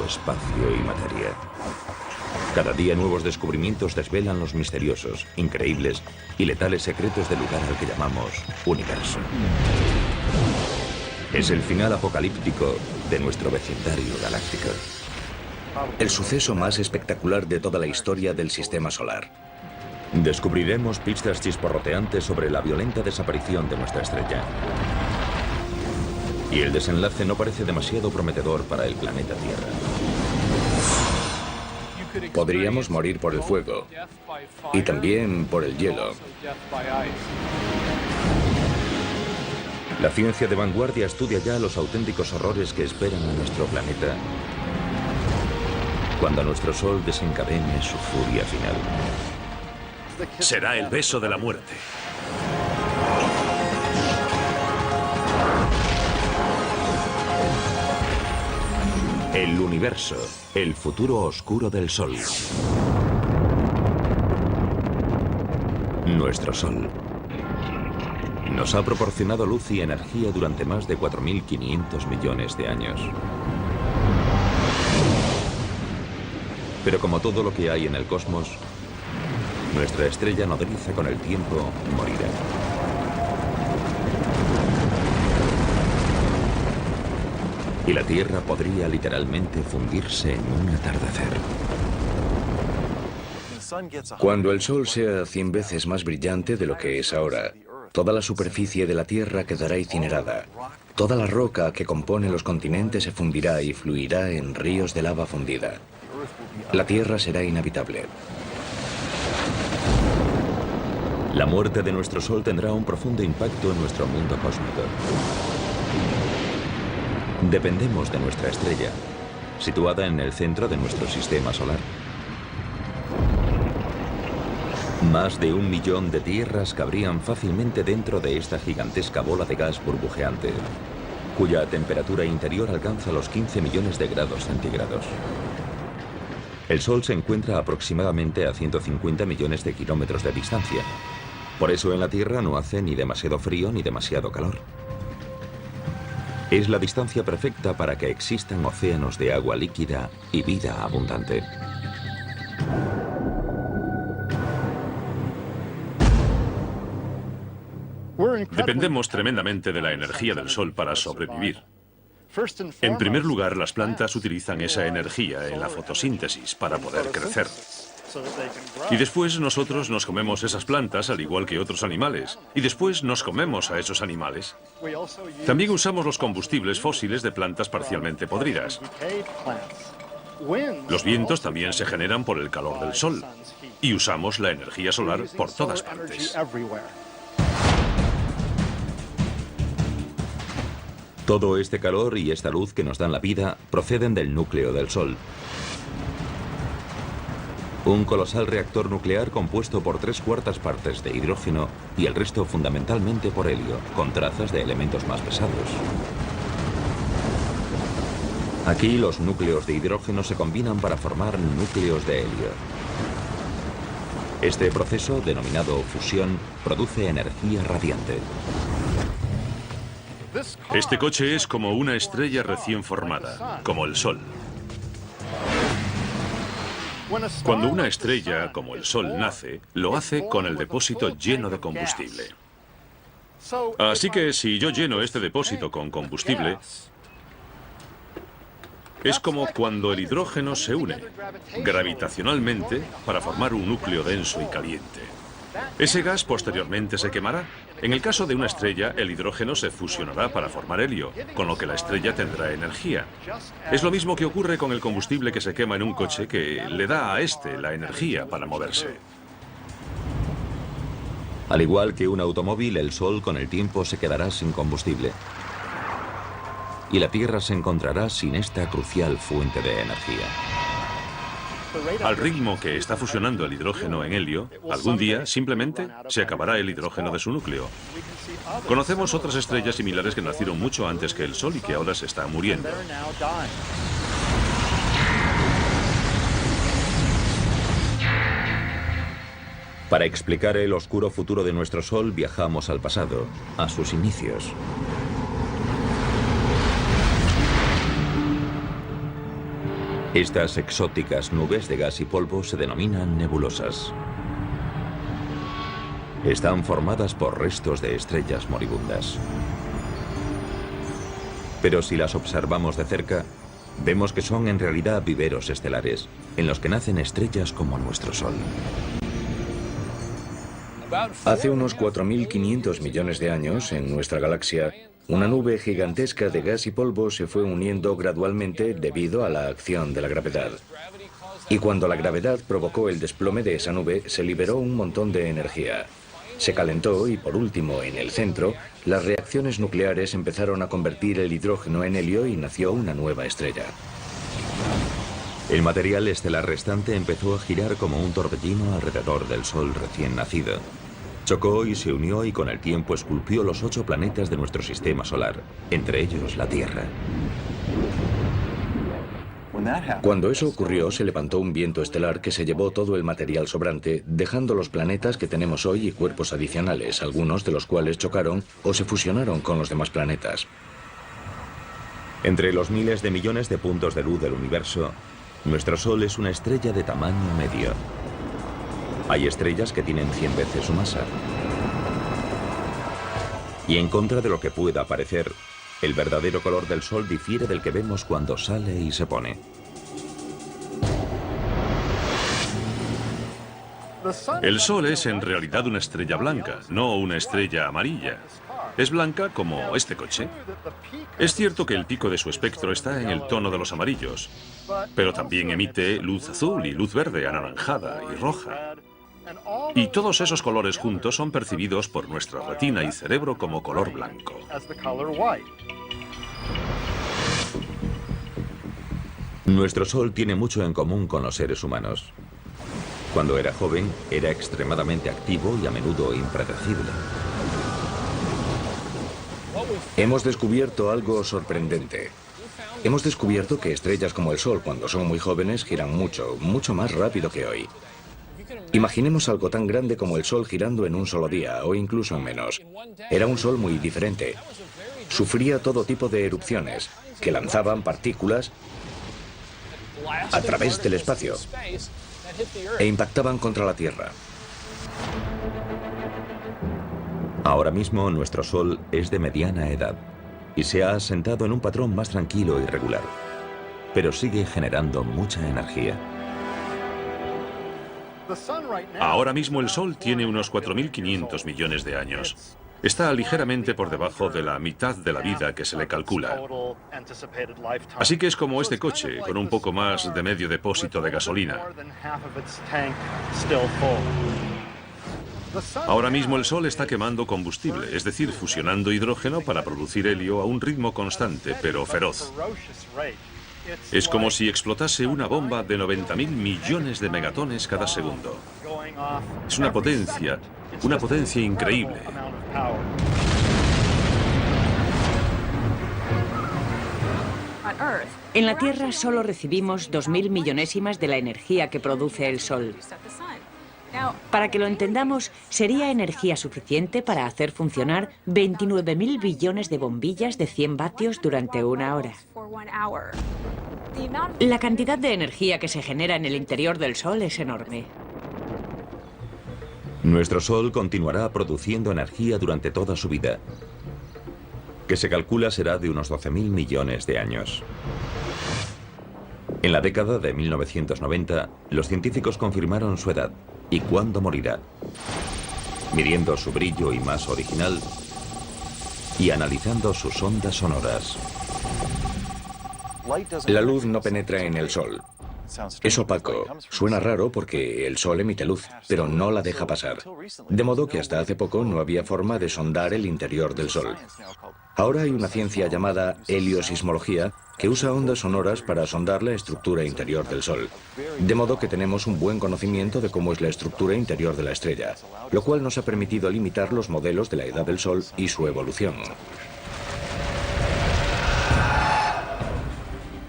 espacio y materia. Cada día nuevos descubrimientos desvelan los misteriosos, increíbles y letales secretos del lugar al que llamamos universo. Es el final apocalíptico de nuestro vecindario galáctico. El suceso más espectacular de toda la historia del sistema solar. Descubriremos pistas chisporroteantes sobre la violenta desaparición de nuestra estrella. Y el desenlace no parece demasiado prometedor para el planeta Tierra. Podríamos morir por el fuego y también por el hielo. La ciencia de vanguardia estudia ya los auténticos horrores que esperan a nuestro planeta cuando nuestro Sol desencadene su furia final. Será el beso de la muerte. El universo, el futuro oscuro del Sol. Nuestro Sol nos ha proporcionado luz y energía durante más de 4.500 millones de años. Pero como todo lo que hay en el cosmos, nuestra estrella nodriza con el tiempo morirá. Y la Tierra podría literalmente fundirse en un atardecer. Cuando el Sol sea 100 veces más brillante de lo que es ahora, toda la superficie de la Tierra quedará incinerada. Toda la roca que compone los continentes se fundirá y fluirá en ríos de lava fundida. La Tierra será inhabitable. La muerte de nuestro Sol tendrá un profundo impacto en nuestro mundo cósmico. Dependemos de nuestra estrella, situada en el centro de nuestro sistema solar. Más de 1 millón de tierras cabrían fácilmente dentro de esta gigantesca bola de gas burbujeante, cuya temperatura interior alcanza los 15 millones de grados centígrados. El Sol se encuentra aproximadamente a 150 millones de kilómetros de distancia. Por eso en la Tierra no hace ni demasiado frío ni demasiado calor. Es la distancia perfecta para que existan océanos de agua líquida y vida abundante. Dependemos tremendamente de la energía del Sol para sobrevivir. En primer lugar, las plantas utilizan esa energía en la fotosíntesis para poder crecer. Y después nosotros nos comemos esas plantas al igual que otros animales. Y después nos comemos a esos animales. También usamos los combustibles fósiles de plantas parcialmente podridas. Los vientos también se generan por el calor del Sol. Y usamos la energía solar por todas partes. Todo este calor y esta luz que nos dan la vida proceden del núcleo del Sol. Un colosal reactor nuclear compuesto por 3/4 partes de hidrógeno y el resto fundamentalmente por helio, con trazas de elementos más pesados. Aquí los núcleos de hidrógeno se combinan para formar núcleos de helio. Este proceso, denominado fusión, produce energía radiante. Este coche es como una estrella recién formada, como el Sol. Cuando una estrella, como el Sol, nace, lo hace con el depósito lleno de combustible. Así que si yo lleno este depósito con combustible, es como cuando el hidrógeno se une gravitacionalmente para formar un núcleo denso y caliente. Ese gas posteriormente se quemará. En el caso de una estrella, el hidrógeno se fusionará para formar helio, con lo que la estrella tendrá energía. Es lo mismo que ocurre con el combustible que se quema en un coche, que le da a este la energía para moverse. Al igual que un automóvil, el Sol con el tiempo se quedará sin combustible. Y la Tierra se encontrará sin esta crucial fuente de energía. Al ritmo que está fusionando el hidrógeno en helio, algún día simplemente se acabará el hidrógeno de su núcleo. Conocemos otras estrellas similares que nacieron mucho antes que el Sol y que ahora se están muriendo. Para explicar el oscuro futuro de nuestro Sol, viajamos al pasado, a sus inicios. Estas exóticas nubes de gas y polvo se denominan nebulosas. Están formadas por restos de estrellas moribundas. Pero si las observamos de cerca, vemos que son en realidad viveros estelares, en los que nacen estrellas como nuestro Sol. Hace unos 4.500 millones de años, en nuestra galaxia, una nube gigantesca de gas y polvo se fue uniendo gradualmente debido a la acción de la gravedad. Y cuando la gravedad provocó el desplome de esa nube, se liberó un montón de energía. Se calentó y, por último, en el centro, las reacciones nucleares empezaron a convertir el hidrógeno en helio y nació una nueva estrella. El material estelar restante empezó a girar como un torbellino alrededor del Sol recién nacido. Chocó y se unió y con el tiempo esculpió los 8 planetas de nuestro sistema solar, entre ellos la Tierra. Cuando eso ocurrió, se levantó un viento estelar que se llevó todo el material sobrante, dejando los planetas que tenemos hoy y cuerpos adicionales, algunos de los cuales chocaron o se fusionaron con los demás planetas. Entre los miles de millones de puntos de luz del universo, nuestro Sol es una estrella de tamaño medio. Hay estrellas que tienen 100 veces su masa. Y en contra de lo que pueda parecer, el verdadero color del Sol difiere del que vemos cuando sale y se pone. El Sol es en realidad una estrella blanca, no una estrella amarilla. Es blanca como este coche. Es cierto que el pico de su espectro está en el tono de los amarillos, pero también emite luz azul y luz verde, anaranjada y roja. Y todos esos colores juntos son percibidos por nuestra retina y cerebro como color blanco. Nuestro Sol tiene mucho en común con los seres humanos. Cuando era joven, era extremadamente activo y a menudo impredecible. Hemos descubierto algo sorprendente. Hemos descubierto que estrellas como el Sol, cuando son muy jóvenes, giran mucho, mucho más rápido que hoy. Imaginemos algo tan grande como el Sol girando en un solo día, o incluso en menos. Era un Sol muy diferente. Sufría todo tipo de erupciones, que lanzaban partículas a través del espacio e impactaban contra la Tierra. Ahora mismo nuestro Sol es de mediana edad y se ha asentado en un patrón más tranquilo y regular, pero sigue generando mucha energía. Ahora mismo el Sol tiene unos 4.500 millones de años. Está ligeramente por debajo de la mitad de la vida que se le calcula. Así que es como este coche, con un poco más de medio depósito de gasolina. Ahora mismo el Sol está quemando combustible, es decir, fusionando hidrógeno para producir helio a un ritmo constante, pero feroz. Es como si explotase una bomba de 90.000 millones de megatones cada segundo. Es una potencia increíble. En la Tierra solo recibimos 2.000 millonésimas de la energía que produce el Sol. Para que lo entendamos, sería energía suficiente para hacer funcionar 29.000 billones de bombillas de 100 vatios durante una hora. La cantidad de energía que se genera en el interior del Sol es enorme. Nuestro Sol continuará produciendo energía durante toda su vida, que se calcula será de unos 12.000 millones de años. En la década de 1990, los científicos confirmaron su edad y cuándo morirá, midiendo su brillo y masa original y analizando sus ondas sonoras. La luz no penetra en el Sol. Es opaco. Suena raro porque el Sol emite luz, pero no la deja pasar. De modo que hasta hace poco no había forma de sondar el interior del Sol. Ahora hay una ciencia llamada heliosismología que usa ondas sonoras para sondar la estructura interior del Sol. De modo que tenemos un buen conocimiento de cómo es la estructura interior de la estrella, lo cual nos ha permitido limitar los modelos de la edad del Sol y su evolución.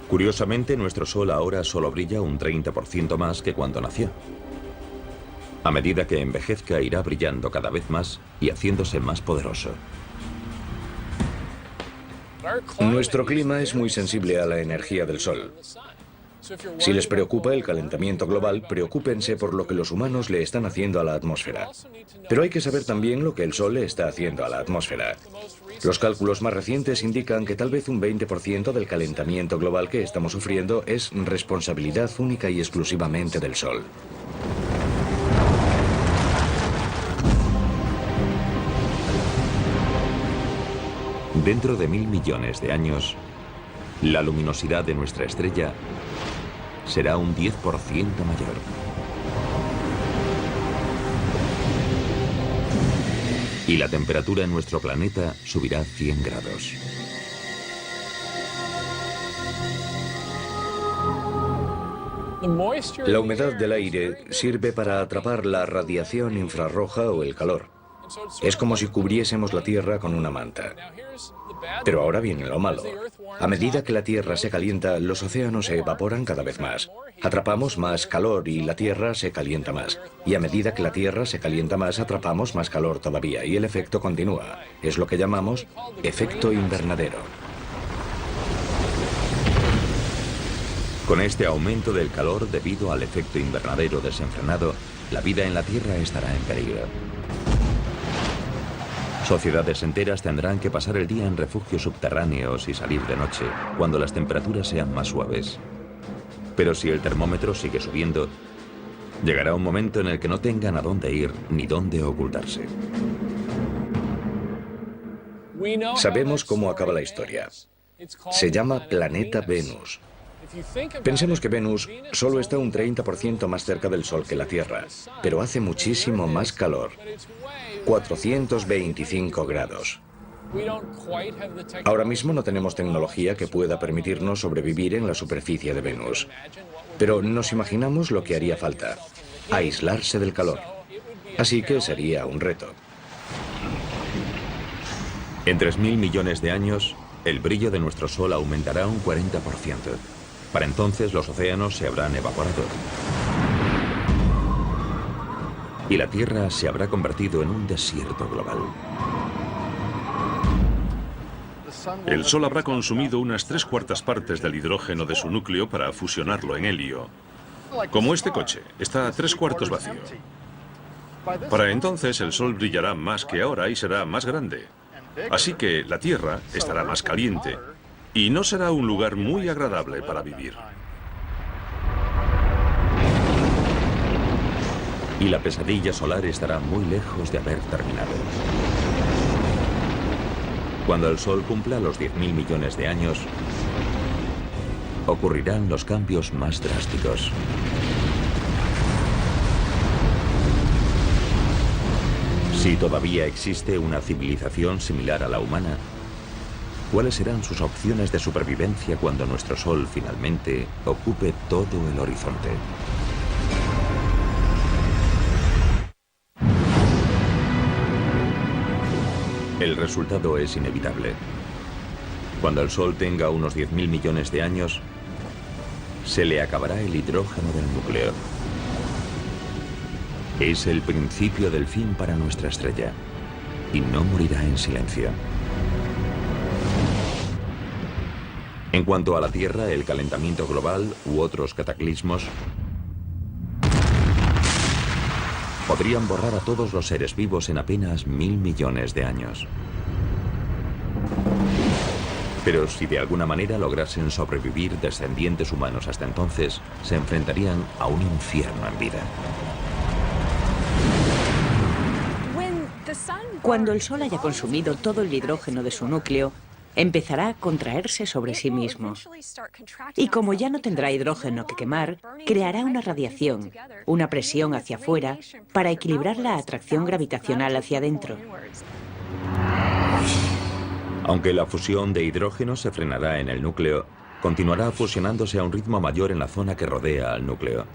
Curiosamente, nuestro Sol ahora solo brilla un 30% más que cuando nació. A medida que envejezca, irá brillando cada vez más y haciéndose más poderoso. Nuestro clima es muy sensible a la energía del Sol. Si les preocupa el calentamiento global, preocúpense por lo que los humanos le están haciendo a la atmósfera. Pero hay que saber también lo que el Sol le está haciendo a la atmósfera. Los cálculos más recientes indican que tal vez un 20% del calentamiento global que estamos sufriendo es responsabilidad única y exclusivamente del Sol. Dentro de 1000 millones de años, la luminosidad de nuestra estrella será un 10% mayor. Y la temperatura en nuestro planeta subirá 100 grados. La humedad del aire sirve para atrapar la radiación infrarroja o el calor. Es como si cubriésemos la Tierra con una manta. Pero ahora viene lo malo. A medida que la Tierra se calienta, los océanos se evaporan cada vez más. Atrapamos más calor y la Tierra se calienta más. Y a medida que la Tierra se calienta más, atrapamos más calor todavía. Y el efecto continúa. Es lo que llamamos efecto invernadero. Con este aumento del calor debido al efecto invernadero desenfrenado, la vida en la Tierra estará en peligro. Sociedades enteras tendrán que pasar el día en refugios subterráneos y salir de noche, cuando las temperaturas sean más suaves. Pero si el termómetro sigue subiendo, llegará un momento en el que no tengan a dónde ir ni dónde ocultarse. Sabemos cómo acaba la historia. Se llama planeta Venus. Pensemos que Venus solo está un 30% más cerca del Sol que la Tierra, pero hace muchísimo más calor. 425 grados. Ahora mismo no tenemos tecnología que pueda permitirnos sobrevivir en la superficie de Venus. Pero nos imaginamos lo que haría falta: aislarse del calor. Así que sería un reto. En 3000 millones de años, el brillo de nuestro Sol aumentará un 40%. Para entonces los océanos se habrán evaporado. Y la Tierra se habrá convertido en un desierto global. El Sol habrá consumido unas 3/4 partes del hidrógeno de su núcleo para fusionarlo en helio. Como este coche, está a 3/4 vacío. Para entonces el Sol brillará más que ahora y será más grande. Así que la Tierra estará más caliente y no será un lugar muy agradable para vivir. Y la pesadilla solar estará muy lejos de haber terminado. Cuando el Sol cumpla los 10.000 millones de años, ocurrirán los cambios más drásticos. Si todavía existe una civilización similar a la humana, ¿cuáles serán sus opciones de supervivencia cuando nuestro Sol finalmente ocupe todo el horizonte? El resultado es inevitable. Cuando el Sol tenga unos 10.000 millones de años, se le acabará el hidrógeno del núcleo. Es el principio del fin para nuestra estrella, y no morirá en silencio. En cuanto a la Tierra, el calentamiento global u otros cataclismos podrían borrar a todos los seres vivos en apenas 1000 millones de años. Pero si de alguna manera lograsen sobrevivir descendientes humanos hasta entonces, se enfrentarían a un infierno en vida. Cuando el Sol haya consumido todo el hidrógeno de su núcleo, empezará a contraerse sobre sí mismo. Y como ya no tendrá hidrógeno que quemar, creará una radiación, una presión hacia afuera, para equilibrar la atracción gravitacional hacia adentro. Aunque la fusión de hidrógeno se frenará en el núcleo, continuará fusionándose a un ritmo mayor en la zona que rodea al núcleo.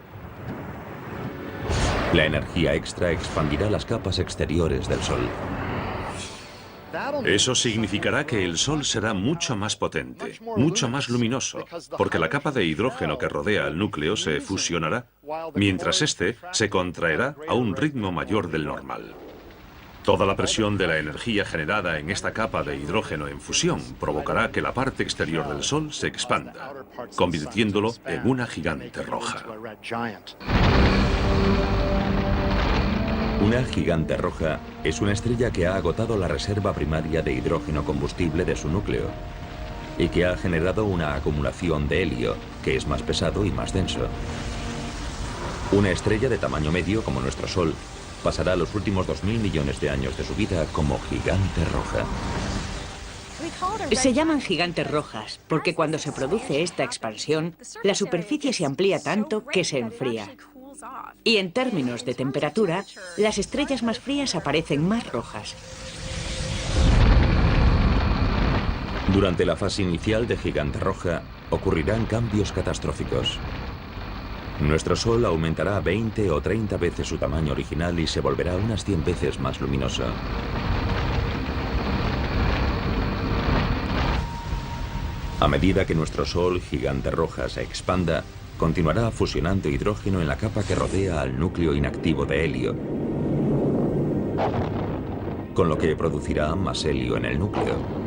La energía extra expandirá las capas exteriores del Sol. Eso significará que el Sol será mucho más potente, mucho más luminoso, porque la capa de hidrógeno que rodea al núcleo se fusionará, mientras este se contraerá a un ritmo mayor del normal. Toda la presión de la energía generada en esta capa de hidrógeno en fusión provocará que la parte exterior del Sol se expanda, convirtiéndolo en una gigante roja. Una gigante roja es una estrella que ha agotado la reserva primaria de hidrógeno combustible de su núcleo y que ha generado una acumulación de helio, que es más pesado y más denso. Una estrella de tamaño medio, como nuestro Sol, pasará los últimos 2000 millones de años de su vida como gigante roja. Se llaman gigantes rojas porque cuando se produce esta expansión, la superficie se amplía tanto que se enfría. Y en términos de temperatura, las estrellas más frías aparecen más rojas. Durante la fase inicial de gigante roja, ocurrirán cambios catastróficos. Nuestro Sol aumentará 20 o 30 veces su tamaño original y se volverá unas 100 veces más luminoso. A medida que nuestro Sol gigante roja se expanda, continuará fusionando hidrógeno en la capa que rodea al núcleo inactivo de helio, con lo que producirá más helio en el núcleo.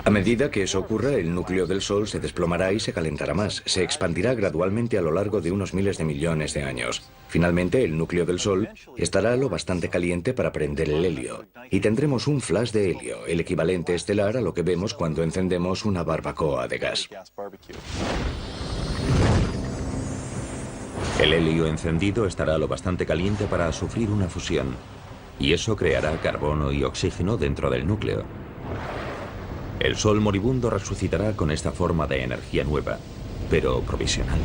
A medida que eso ocurra, el núcleo del Sol se desplomará y se calentará más. Se expandirá gradualmente a lo largo de unos miles de millones de años. Finalmente, el núcleo del Sol estará lo bastante caliente para prender el helio. Y tendremos un flash de helio, el equivalente estelar a lo que vemos cuando encendemos una barbacoa de gas. El helio encendido estará lo bastante caliente para sufrir una fusión, y eso creará carbono y oxígeno dentro del núcleo. El Sol moribundo resucitará con esta forma de energía nueva, pero provisional.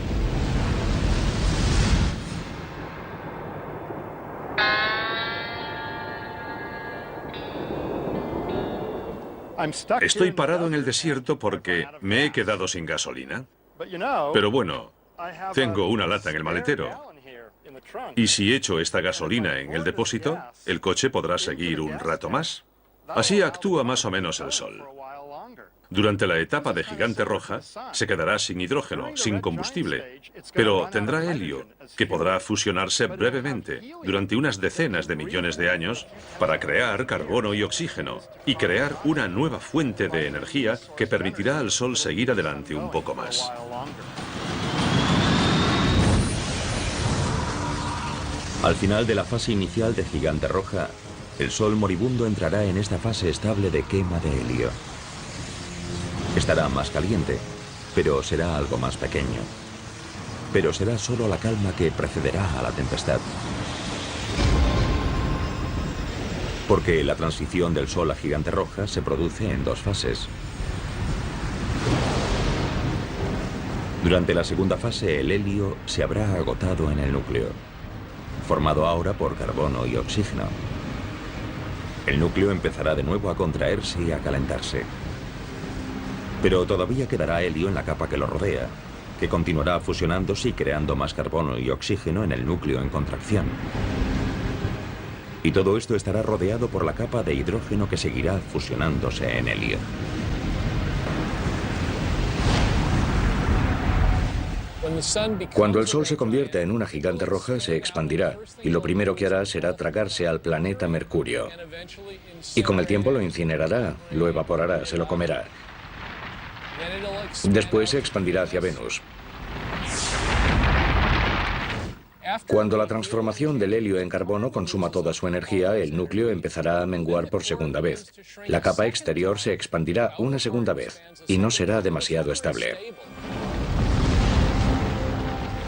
Estoy parado en el desierto porque me he quedado sin gasolina. Pero bueno, tengo una lata en el maletero. Y si echo esta gasolina en el depósito, el coche podrá seguir un rato más. Así actúa más o menos el Sol. Durante la etapa de gigante roja, se quedará sin hidrógeno, sin combustible, pero tendrá helio, que podrá fusionarse brevemente, durante unas decenas de millones de años, para crear carbono y oxígeno, y crear una nueva fuente de energía que permitirá al Sol seguir adelante un poco más. Al final de la fase inicial de gigante roja, el Sol moribundo entrará en esta fase estable de quema de helio. Estará más caliente, pero será algo más pequeño. Pero será solo la calma que precederá a la tempestad. Porque la transición del Sol a gigante roja se produce en dos fases. Durante la segunda fase, el helio se habrá agotado en el núcleo, formado ahora por carbono y oxígeno. El núcleo empezará de nuevo a contraerse y a calentarse. Pero todavía quedará helio en la capa que lo rodea, que continuará fusionándose y creando más carbono y oxígeno en el núcleo en contracción. Y todo esto estará rodeado por la capa de hidrógeno que seguirá fusionándose en helio. Cuando el Sol se convierta en una gigante roja, se expandirá, y lo primero que hará será tragarse al planeta Mercurio. Y con el tiempo lo incinerará, lo evaporará, se lo comerá. Después se expandirá hacia Venus. Cuando la transformación del helio en carbono consuma toda su energía, el núcleo empezará a menguar por segunda vez. La capa exterior se expandirá una segunda vez, y no será demasiado estable.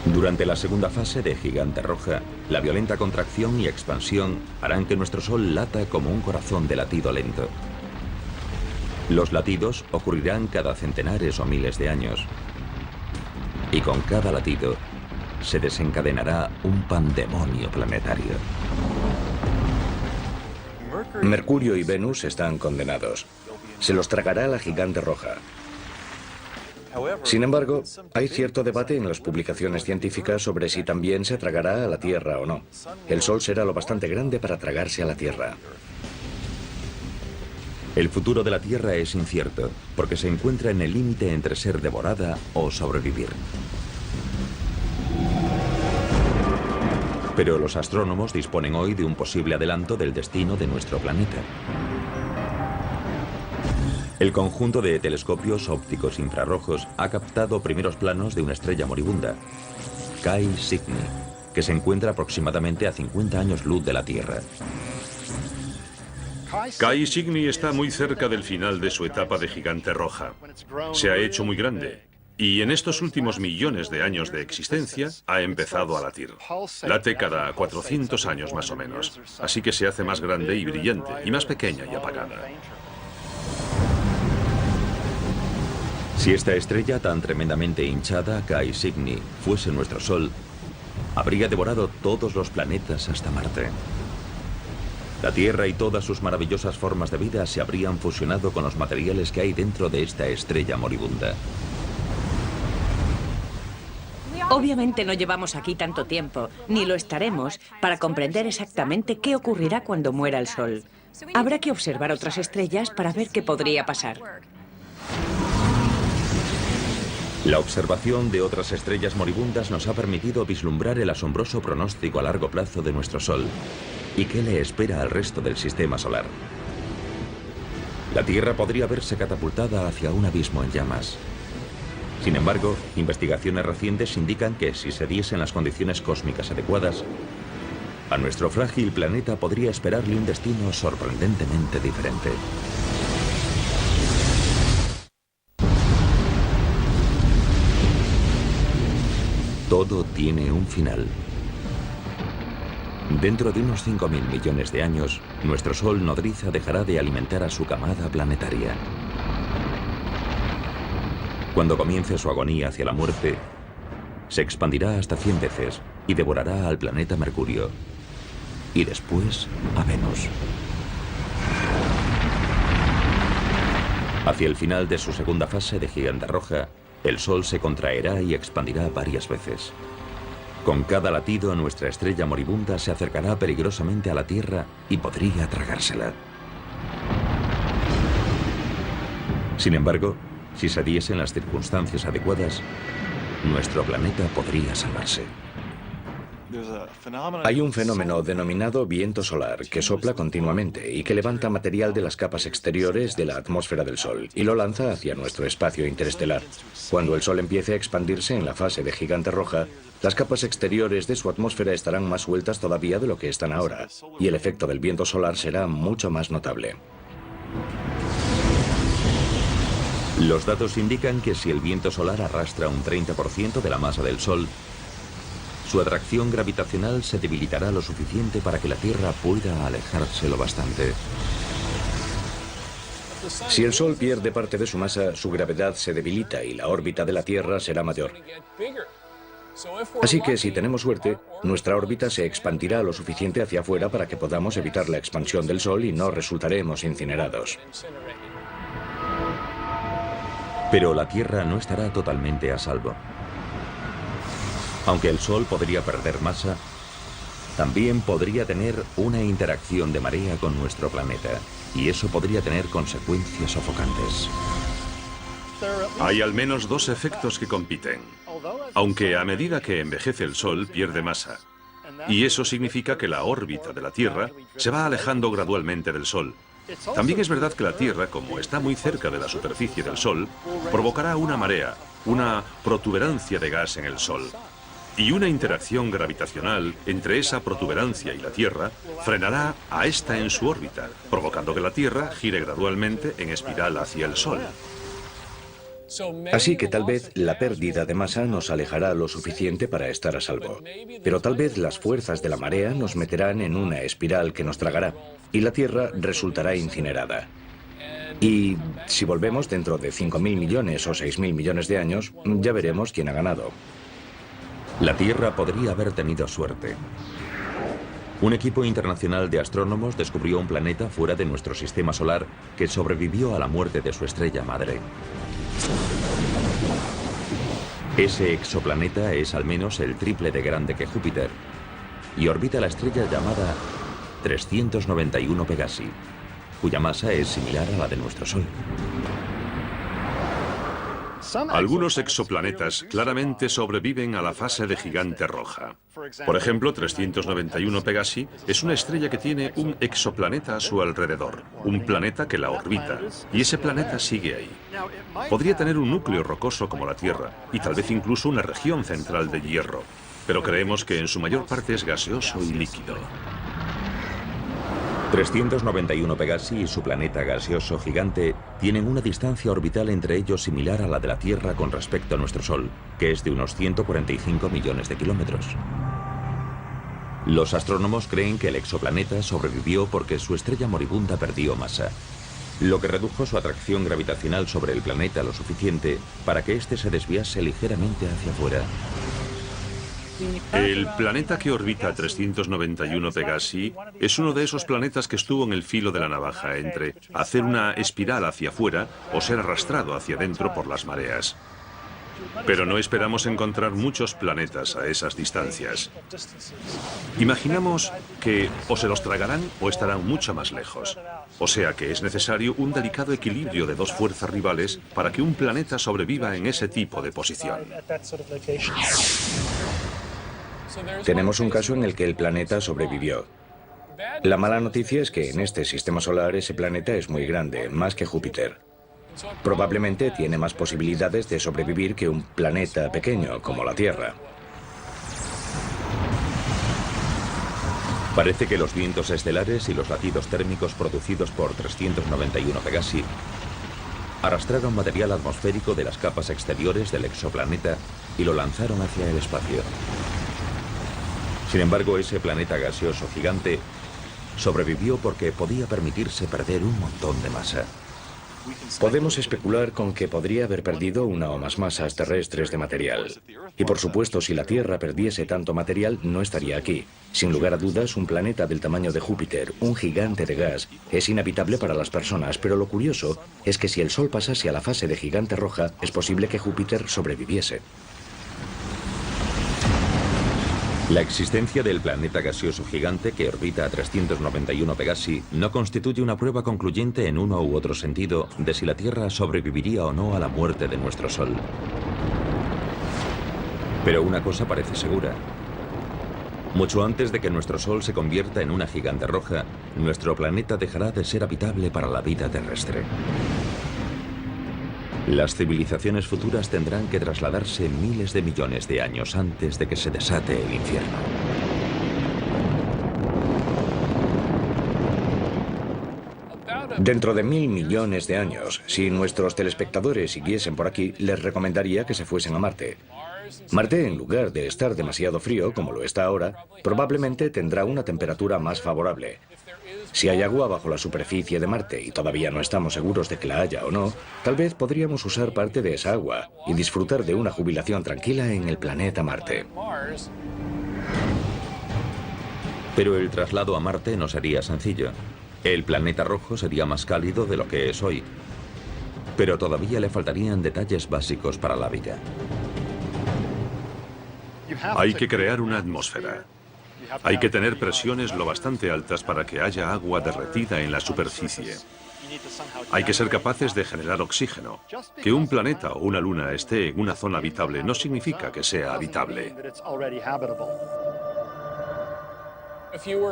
Durante la segunda fase de gigante roja, la violenta contracción y expansión harán que nuestro Sol lata como un corazón de latido lento. Los latidos ocurrirán cada centenares o miles de años. Y con cada latido se desencadenará un pandemonio planetario. Mercurio y Venus están condenados. Se los tragará la gigante roja. Sin embargo, hay cierto debate en las publicaciones científicas sobre si también se tragará a la Tierra o no. El Sol será lo bastante grande para tragarse a la Tierra. El futuro de la Tierra es incierto, porque se encuentra en el límite entre ser devorada o sobrevivir. Pero los astrónomos disponen hoy de un posible adelanto del destino de nuestro planeta. El conjunto de telescopios ópticos infrarrojos ha captado primeros planos de una estrella moribunda, Chi Cygni, que se encuentra aproximadamente a 50 años luz de la Tierra. Chi Cygni está muy cerca del final de su etapa de gigante roja. Se ha hecho muy grande y en estos últimos millones de años de existencia ha empezado a latir. Late cada 400 años más o menos, así que se hace más grande y brillante y más pequeña y apagada. Si esta estrella tan tremendamente hinchada, Chi Cygni, fuese nuestro Sol, habría devorado todos los planetas hasta Marte. La Tierra y todas sus maravillosas formas de vida se habrían fusionado con los materiales que hay dentro de esta estrella moribunda. Obviamente no llevamos aquí tanto tiempo, ni lo estaremos, para comprender exactamente qué ocurrirá cuando muera el Sol. Habrá que observar otras estrellas para ver qué podría pasar. La observación de otras estrellas moribundas nos ha permitido vislumbrar el asombroso pronóstico a largo plazo de nuestro Sol y qué le espera al resto del sistema solar. La Tierra podría verse catapultada hacia un abismo en llamas. Sin embargo, investigaciones recientes indican que si se diesen las condiciones cósmicas adecuadas, a nuestro frágil planeta podría esperarle un destino sorprendentemente diferente. Todo tiene un final. Dentro de unos 5.000 millones de años, nuestro Sol nodriza dejará de alimentar a su camada planetaria. Cuando comience su agonía hacia la muerte, se expandirá hasta 100 veces y devorará al planeta Mercurio, y después a Venus. Hacia el final de su segunda fase de gigante roja, el Sol se contraerá y expandirá varias veces. Con cada latido, nuestra estrella moribunda se acercará peligrosamente a la Tierra y podría tragársela. Sin embargo, si se diesen las circunstancias adecuadas, nuestro planeta podría salvarse. Hay un fenómeno denominado viento solar que sopla continuamente y que levanta material de las capas exteriores de la atmósfera del Sol y lo lanza hacia nuestro espacio interestelar. Cuando el Sol empiece a expandirse en la fase de gigante roja, las capas exteriores de su atmósfera estarán más sueltas todavía de lo que están ahora, y el efecto del viento solar será mucho más notable. Los datos indican que si el viento solar arrastra un 30% de la masa del Sol, su atracción gravitacional se debilitará lo suficiente para que la Tierra pueda alejarse lo bastante. Si el Sol pierde parte de su masa, su gravedad se debilita y la órbita de la Tierra será mayor. Así que si tenemos suerte, nuestra órbita se expandirá lo suficiente hacia afuera para que podamos evitar la expansión del Sol y no resultaremos incinerados. Pero la Tierra no estará totalmente a salvo. Aunque el Sol podría perder masa, también podría tener una interacción de marea con nuestro planeta, y eso podría tener consecuencias sofocantes. Hay al menos dos efectos que compiten. Aunque a medida que envejece el Sol pierde masa, y eso significa que la órbita de la Tierra se va alejando gradualmente del Sol. También es verdad que la Tierra, como está muy cerca de la superficie del Sol, provocará una marea, una protuberancia de gas en el Sol. Y una interacción gravitacional entre esa protuberancia y la Tierra frenará a esta en su órbita, provocando que la Tierra gire gradualmente en espiral hacia el Sol. Así que tal vez la pérdida de masa nos alejará lo suficiente para estar a salvo. Pero tal vez las fuerzas de la marea nos meterán en una espiral que nos tragará y la Tierra resultará incinerada. Y si volvemos dentro de 5.000 millones o 6.000 millones de años, ya veremos quién ha ganado. La Tierra podría haber tenido suerte. Un equipo internacional de astrónomos descubrió un planeta fuera de nuestro sistema solar que sobrevivió a la muerte de su estrella madre. Ese exoplaneta es al menos el triple de grande que Júpiter y orbita la estrella llamada 391 Pegasi, cuya masa es similar a la de nuestro Sol. Algunos exoplanetas claramente sobreviven a la fase de gigante roja. Por ejemplo, 391 Pegasi es una estrella que tiene un exoplaneta a su alrededor, un planeta que la orbita, y ese planeta sigue ahí. Podría tener un núcleo rocoso como la Tierra, y tal vez incluso una región central de hierro, pero creemos que en su mayor parte es gaseoso y líquido. 391 Pegasi y su planeta gaseoso gigante tienen una distancia orbital entre ellos similar a la de la Tierra con respecto a nuestro Sol, que es de unos 145 millones de kilómetros. Los astrónomos creen que el exoplaneta sobrevivió porque su estrella moribunda perdió masa, lo que redujo su atracción gravitacional sobre el planeta lo suficiente para que éste se desviase ligeramente hacia afuera. El planeta que orbita 391 Pegasi es uno de esos planetas que estuvo en el filo de la navaja entre hacer una espiral hacia afuera o ser arrastrado hacia adentro por las mareas. Pero no esperamos encontrar muchos planetas a esas distancias. Imaginamos que o se los tragarán o estarán mucho más lejos. O sea que es necesario un delicado equilibrio de dos fuerzas rivales para que un planeta sobreviva en ese tipo de posición. Tenemos un caso en el que el planeta sobrevivió. La mala noticia es que en este sistema solar ese planeta es muy grande, más que Júpiter. Probablemente tiene más posibilidades de sobrevivir que un planeta pequeño como la Tierra. Parece que los vientos estelares y los latidos térmicos producidos por 391 Pegasi arrastraron material atmosférico de las capas exteriores del exoplaneta y lo lanzaron hacia el espacio. Sin embargo, ese planeta gaseoso gigante sobrevivió porque podía permitirse perder un montón de masa. Podemos especular con que podría haber perdido una o más masas terrestres de material. Y por supuesto, si la Tierra perdiese tanto material, no estaría aquí. Sin lugar a dudas, un planeta del tamaño de Júpiter, un gigante de gas, es inhabitable para las personas, pero lo curioso es que si el Sol pasase a la fase de gigante roja, es posible que Júpiter sobreviviese. La existencia del planeta gaseoso gigante que orbita a 391 Pegasi no constituye una prueba concluyente en uno u otro sentido de si la Tierra sobreviviría o no a la muerte de nuestro Sol. Pero una cosa parece segura. Mucho antes de que nuestro Sol se convierta en una gigante roja, nuestro planeta dejará de ser habitable para la vida terrestre. Las civilizaciones futuras tendrán que trasladarse miles de millones de años antes de que se desate el infierno. Dentro de 1000 millones de años, si nuestros telespectadores siguiesen por aquí, les recomendaría que se fuesen a Marte. Marte, en lugar de estar demasiado frío, como lo está ahora, probablemente tendrá una temperatura más favorable. Si hay agua bajo la superficie de Marte y todavía no estamos seguros de que la haya o no, tal vez podríamos usar parte de esa agua y disfrutar de una jubilación tranquila en el planeta Marte. Pero el traslado a Marte no sería sencillo. El planeta rojo sería más cálido de lo que es hoy. Pero todavía le faltarían detalles básicos para la vida. Hay que crear una atmósfera. Hay que tener presiones lo bastante altas para que haya agua derretida en la superficie. Hay que ser capaces de generar oxígeno. Que un planeta o una luna esté en una zona habitable no significa que sea habitable.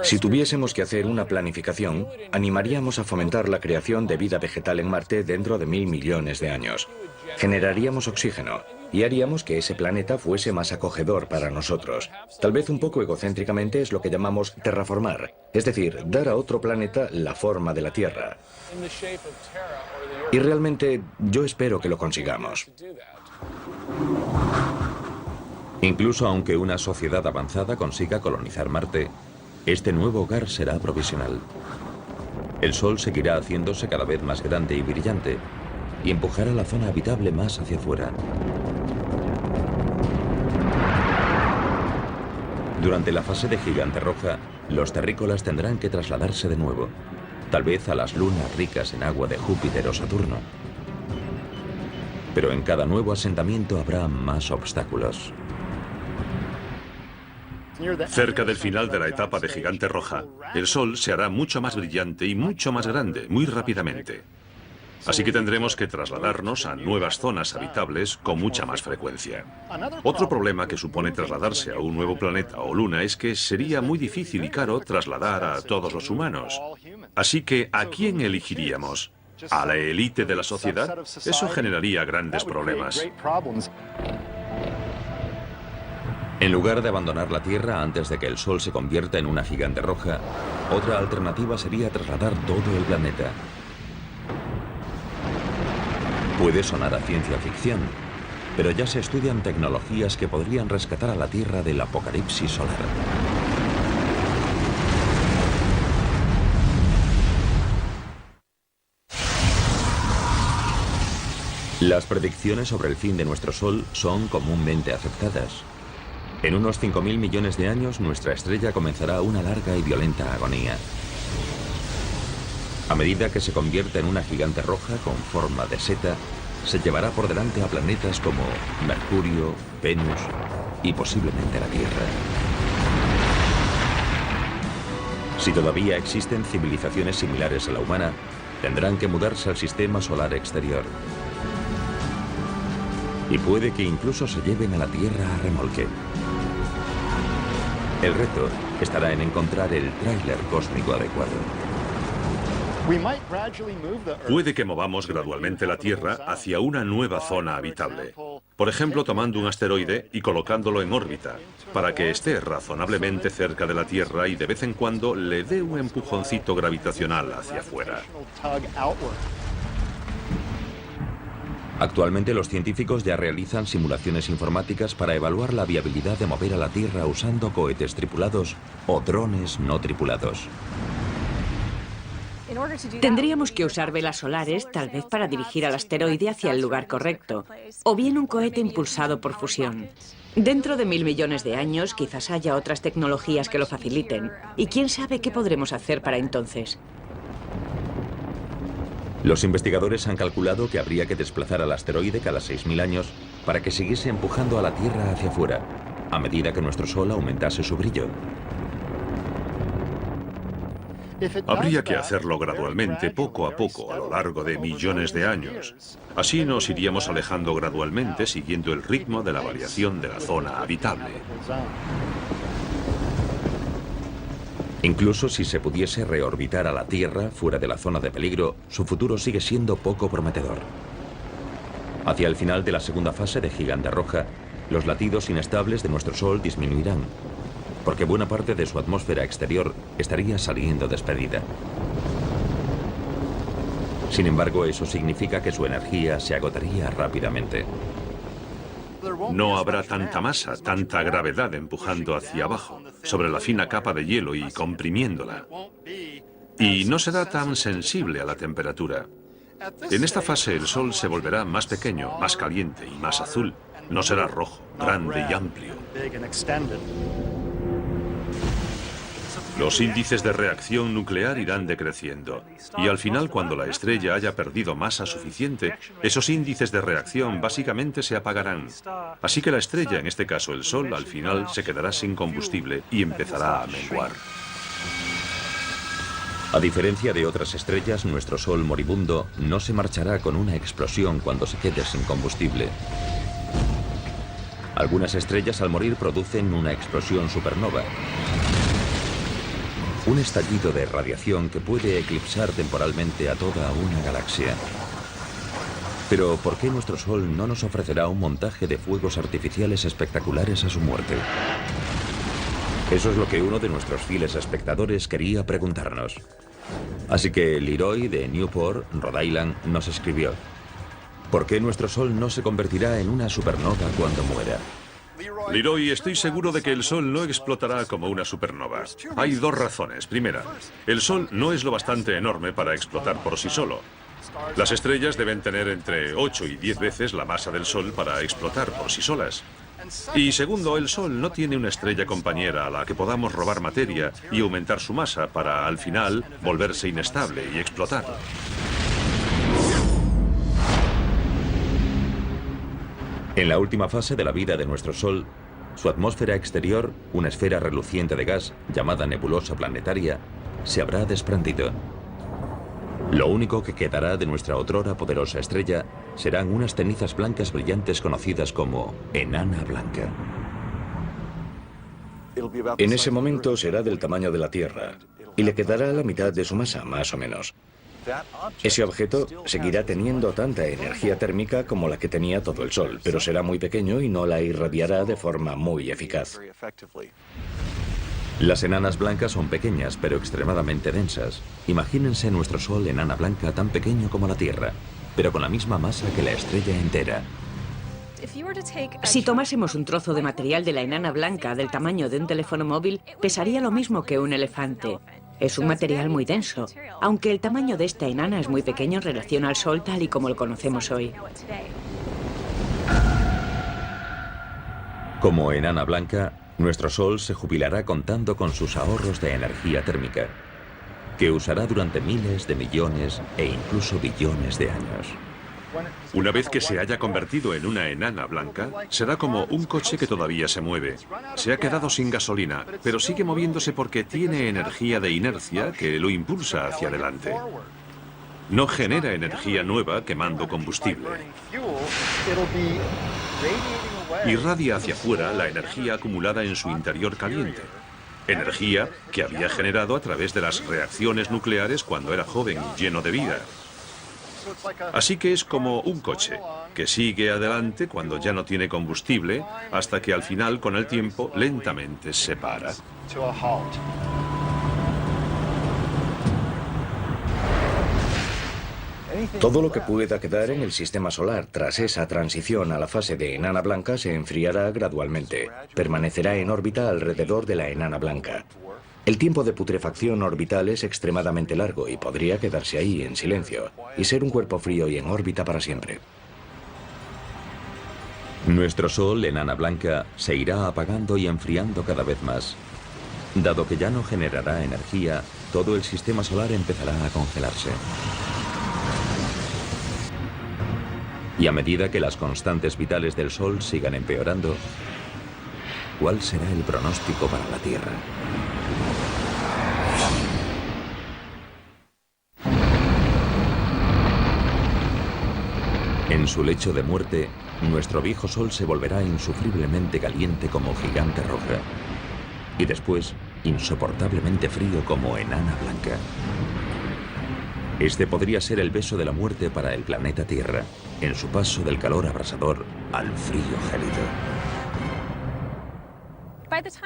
Si tuviésemos que hacer una planificación, animaríamos a fomentar la creación de vida vegetal en Marte dentro de 1000 millones de años. Generaríamos oxígeno y haríamos que ese planeta fuese más acogedor para nosotros. Tal vez un poco egocéntricamente es lo que llamamos terraformar, es decir, dar a otro planeta la forma de la Tierra. Y realmente yo espero que lo consigamos. Incluso aunque una sociedad avanzada consiga colonizar Marte, este nuevo hogar será provisional. El Sol seguirá haciéndose cada vez más grande y brillante y empujará la zona habitable más hacia afuera. Durante la fase de gigante roja, los terrícolas tendrán que trasladarse de nuevo, tal vez a las lunas ricas en agua de Júpiter o Saturno. Pero en cada nuevo asentamiento habrá más obstáculos. Cerca del final de la etapa de gigante roja, el Sol se hará mucho más brillante y mucho más grande, muy rápidamente. Así que tendremos que trasladarnos a nuevas zonas habitables con mucha más frecuencia. Otro problema que supone trasladarse a un nuevo planeta o luna es que sería muy difícil y caro trasladar a todos los humanos. Así que, ¿a quién elegiríamos? ¿A la élite de la sociedad? Eso generaría grandes problemas. En lugar de abandonar la Tierra antes de que el Sol se convierta en una gigante roja, otra alternativa sería trasladar todo el planeta. Puede sonar a ciencia ficción, pero ya se estudian tecnologías que podrían rescatar a la Tierra del apocalipsis solar. Las predicciones sobre el fin de nuestro Sol son comúnmente aceptadas. En unos 5.000 millones de años, nuestra estrella comenzará una larga y violenta agonía. A medida que se convierta en una gigante roja con forma de seta, se llevará por delante a planetas como Mercurio, Venus y posiblemente la Tierra. Si todavía existen civilizaciones similares a la humana, tendrán que mudarse al sistema solar exterior. Y puede que incluso se lleven a la Tierra a remolque. El reto estará en encontrar el tráiler cósmico adecuado. Puede que movamos gradualmente la Tierra hacia una nueva zona habitable. Por ejemplo, tomando un asteroide y colocándolo en órbita, para que esté razonablemente cerca de la Tierra y de vez en cuando le dé un empujoncito gravitacional hacia afuera. Actualmente los científicos ya realizan simulaciones informáticas para evaluar la viabilidad de mover a la Tierra usando cohetes tripulados o drones no tripulados. Tendríamos que usar velas solares, tal vez para dirigir al asteroide hacia el lugar correcto, o bien un cohete impulsado por fusión. Dentro de 1.000 millones de años, quizás haya otras tecnologías que lo faciliten, y quién sabe qué podremos hacer para entonces. Los investigadores han calculado que habría que desplazar al asteroide cada 6.000 años para que siguiese empujando a la Tierra hacia afuera, a medida que nuestro Sol aumentase su brillo. Habría que hacerlo gradualmente, poco a poco, a lo largo de millones de años. Así nos iríamos alejando gradualmente, siguiendo el ritmo de la variación de la zona habitable. Incluso si se pudiese reorbitar a la Tierra fuera de la zona de peligro, su futuro sigue siendo poco prometedor. Hacia el final de la segunda fase de Gigante Roja, los latidos inestables de nuestro Sol disminuirán, porque buena parte de su atmósfera exterior estaría saliendo despedida. Sin embargo, eso significa que su energía se agotaría rápidamente. No habrá tanta masa, tanta gravedad empujando hacia abajo, sobre la fina capa de hielo y comprimiéndola. Y no será tan sensible a la temperatura. En esta fase el Sol se volverá más pequeño, más caliente y más azul. No será rojo, grande y amplio. Los índices de reacción nuclear irán decreciendo, y al final, cuando la estrella haya perdido masa suficiente, esos índices de reacción básicamente se apagarán. Así que la estrella, en este caso el Sol, al final se quedará sin combustible y empezará a menguar. A diferencia de otras estrellas, nuestro Sol moribundo no se marchará con una explosión cuando se quede sin combustible. Algunas estrellas al morir producen una explosión supernova. Un estallido de radiación que puede eclipsar temporalmente a toda una galaxia. Pero ¿por qué nuestro Sol no nos ofrecerá un montaje de fuegos artificiales espectaculares a su muerte? Eso es lo que uno de nuestros fieles espectadores quería preguntarnos. Así que Leroy de Newport, Rhode Island, nos escribió: ¿por qué nuestro Sol no se convertirá en una supernova cuando muera? Leroy, estoy seguro de que el Sol no explotará como una supernova. Hay dos razones. Primera, el Sol no es lo bastante enorme para explotar por sí solo. Las estrellas deben tener entre 8 y 10 veces la masa del Sol para explotar por sí solas. Y segundo, el Sol no tiene una estrella compañera a la que podamos robar materia y aumentar su masa para, al final, volverse inestable y explotar. En la última fase de la vida de nuestro Sol, su atmósfera exterior, una esfera reluciente de gas llamada nebulosa planetaria, se habrá desprendido. Lo único que quedará de nuestra otrora poderosa estrella serán unas cenizas blancas brillantes conocidas como enana blanca. En ese momento será del tamaño de la Tierra y le quedará la mitad de su masa, más o menos. Ese objeto seguirá teniendo tanta energía térmica como la que tenía todo el Sol, pero será muy pequeño y no la irradiará de forma muy eficaz. Las enanas blancas son pequeñas, pero extremadamente densas. Imagínense nuestro Sol enana blanca tan pequeño como la Tierra, pero con la misma masa que la estrella entera. Si tomásemos un trozo de material de la enana blanca del tamaño de un teléfono móvil, pesaría lo mismo que un elefante. Es un material muy denso, aunque el tamaño de esta enana es muy pequeño en relación al Sol tal y como lo conocemos hoy. Como enana blanca, nuestro Sol se jubilará contando con sus ahorros de energía térmica, que usará durante miles de millones e incluso billones de años. Una vez que se haya convertido en una enana blanca, será como un coche que todavía se mueve. Se ha quedado sin gasolina, pero sigue moviéndose porque tiene energía de inercia que lo impulsa hacia adelante. No genera energía nueva quemando combustible. Irradia hacia afuera la energía acumulada en su interior caliente. Energía que había generado a través de las reacciones nucleares cuando era joven y lleno de vida. Así que es como un coche, que sigue adelante cuando ya no tiene combustible, hasta que al final, con el tiempo, lentamente se para. Todo lo que pueda quedar en el sistema solar tras esa transición a la fase de enana blanca se enfriará gradualmente. Permanecerá en órbita alrededor de la enana blanca. El tiempo de putrefacción orbital es extremadamente largo y podría quedarse ahí en silencio y ser un cuerpo frío y en órbita para siempre. Nuestro Sol, enana blanca, se irá apagando y enfriando cada vez más. Dado que ya no generará energía, todo el sistema solar empezará a congelarse. Y a medida que las constantes vitales del Sol sigan empeorando, ¿cuál será el pronóstico para la Tierra? En su lecho de muerte, nuestro viejo Sol se volverá insufriblemente caliente como gigante roja y después insoportablemente frío como enana blanca. Este podría ser el beso de la muerte para el planeta Tierra, en su paso del calor abrasador al frío gélido.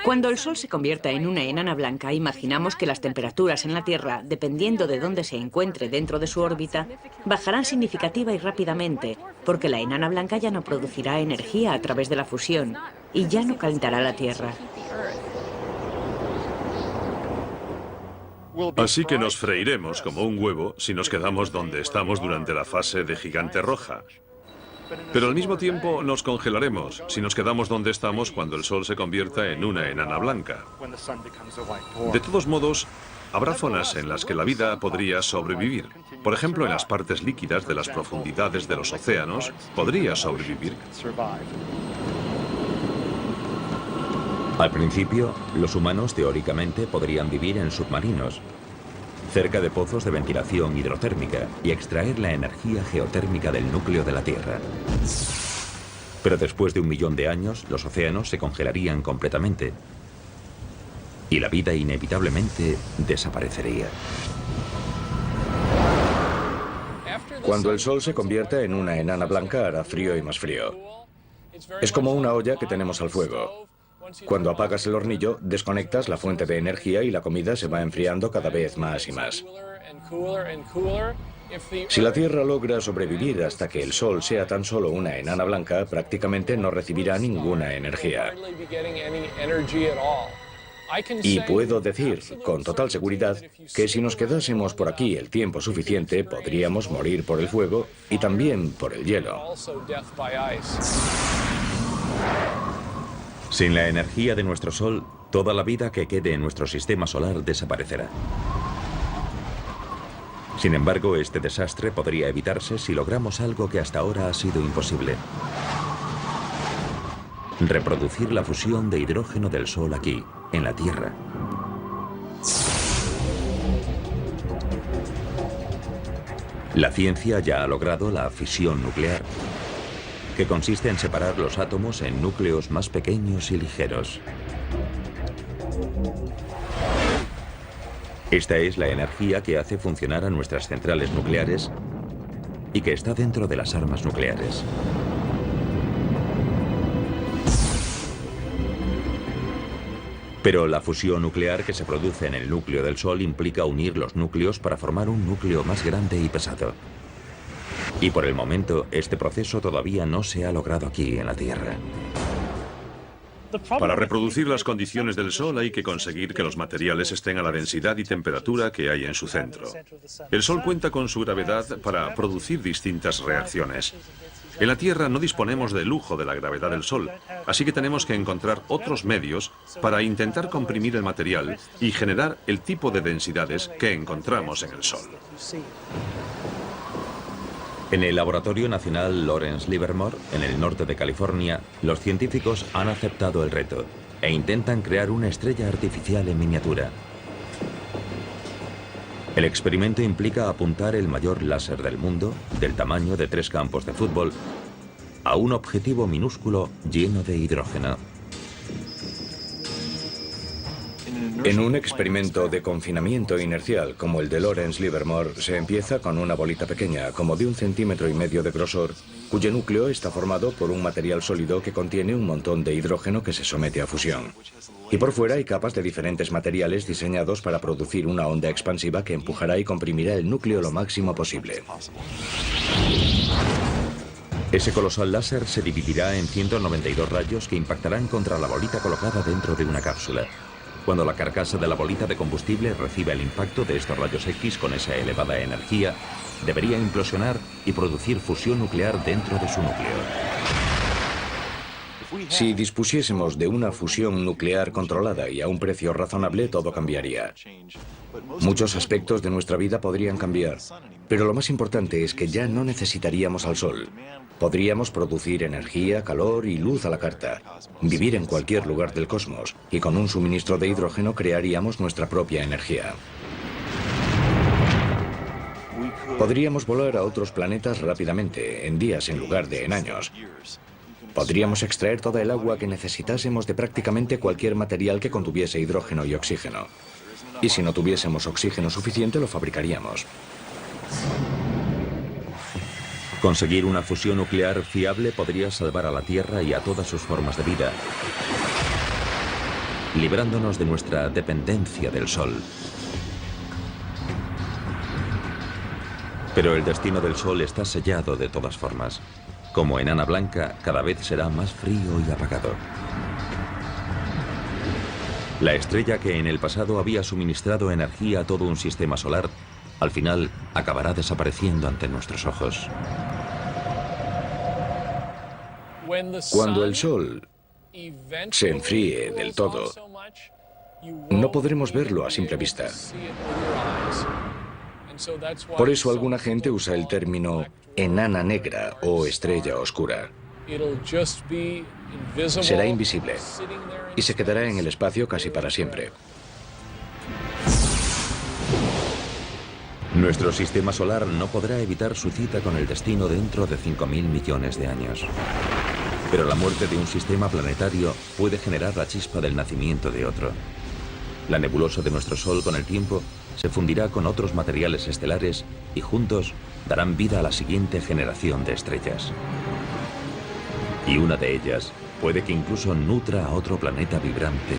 Cuando el Sol se convierta en una enana blanca, imaginamos que las temperaturas en la Tierra, dependiendo de dónde se encuentre dentro de su órbita, bajarán significativa y rápidamente, porque la enana blanca ya no producirá energía a través de la fusión y ya no calentará la Tierra. Así que nos freiremos como un huevo si nos quedamos donde estamos durante la fase de gigante roja. Pero al mismo tiempo nos congelaremos si nos quedamos donde estamos cuando el Sol se convierta en una enana blanca. De todos modos, habrá zonas en las que la vida podría sobrevivir. Por ejemplo, en las partes líquidas de las profundidades de los océanos, podría sobrevivir. Al principio, los humanos teóricamente podrían vivir en submarinos, cerca de pozos de ventilación hidrotérmica y extraer la energía geotérmica del núcleo de la Tierra. Pero después de 1 millón de años, los océanos se congelarían completamente y la vida inevitablemente desaparecería. Cuando el Sol se convierta en una enana blanca, hará frío y más frío. Es como una olla que tenemos al fuego. Cuando apagas el hornillo, desconectas la fuente de energía y la comida se va enfriando cada vez más y más. Si la Tierra logra sobrevivir hasta que el Sol sea tan solo una enana blanca, prácticamente no recibirá ninguna energía. Y puedo decir, con total seguridad, que si nos quedásemos por aquí el tiempo suficiente, podríamos morir por el fuego y también por el hielo. Sin la energía de nuestro Sol, toda la vida que quede en nuestro sistema solar desaparecerá. Sin embargo, este desastre podría evitarse si logramos algo que hasta ahora ha sido imposible: reproducir la fusión de hidrógeno del Sol aquí, en la Tierra. La ciencia ya ha logrado la fisión nuclear, que consiste en separar los átomos en núcleos más pequeños y ligeros. Esta es la energía que hace funcionar a nuestras centrales nucleares y que está dentro de las armas nucleares. Pero la fusión nuclear que se produce en el núcleo del Sol implica unir los núcleos para formar un núcleo más grande y pesado. Y por el momento, este proceso todavía no se ha logrado aquí en la Tierra. Para reproducir las condiciones del Sol hay que conseguir que los materiales estén a la densidad y temperatura que hay en su centro. El Sol cuenta con su gravedad para producir distintas reacciones. En la Tierra no disponemos del lujo de la gravedad del Sol, así que tenemos que encontrar otros medios para intentar comprimir el material y generar el tipo de densidades que encontramos en el Sol. En el Laboratorio Nacional Lawrence Livermore, en el norte de California, los científicos han aceptado el reto e intentan crear una estrella artificial en miniatura. El experimento implica apuntar el mayor láser del mundo, del tamaño de 3 campos de fútbol, a un objetivo minúsculo lleno de hidrógeno. En un experimento de confinamiento inercial como el de Lawrence Livermore, se empieza con una bolita pequeña, como de 1,5 centímetros de grosor, cuyo núcleo está formado por un material sólido que contiene un montón de hidrógeno que se somete a fusión. Y por fuera hay capas de diferentes materiales diseñados para producir una onda expansiva que empujará y comprimirá el núcleo lo máximo posible. Ese colosal láser se dividirá en 192 rayos que impactarán contra la bolita colocada dentro de una cápsula. Cuando la carcasa de la bolita de combustible reciba el impacto de estos rayos X con esa elevada energía, debería implosionar y producir fusión nuclear dentro de su núcleo. Si dispusiésemos de una fusión nuclear controlada y a un precio razonable, todo cambiaría. Muchos aspectos de nuestra vida podrían cambiar, pero lo más importante es que ya no necesitaríamos al Sol. Podríamos producir energía, calor y luz a la carta, vivir en cualquier lugar del cosmos, y con un suministro de hidrógeno crearíamos nuestra propia energía. Podríamos volar a otros planetas rápidamente, en días en lugar de en años. Podríamos extraer toda el agua que necesitásemos de prácticamente cualquier material que contuviese hidrógeno y oxígeno. Y si no tuviésemos oxígeno suficiente, lo fabricaríamos. Conseguir una fusión nuclear fiable podría salvar a la Tierra y a todas sus formas de vida, librándonos de nuestra dependencia del Sol. Pero el destino del Sol está sellado de todas formas. Como enana blanca, cada vez será más frío y apagado. La estrella que en el pasado había suministrado energía a todo un sistema solar, al final acabará desapareciendo ante nuestros ojos. Cuando el Sol se enfríe del todo, no podremos verlo a simple vista. Por eso alguna gente usa el término enana negra o estrella oscura. Será invisible y se quedará en el espacio casi para siempre. Nuestro sistema solar no podrá evitar su cita con el destino dentro de 5.000 millones de años. Pero la muerte de un sistema planetario puede generar la chispa del nacimiento de otro. La nebulosa de nuestro Sol con el tiempo se fundirá con otros materiales estelares y juntos darán vida a la siguiente generación de estrellas. Y una de ellas puede que incluso nutra a otro planeta vibrante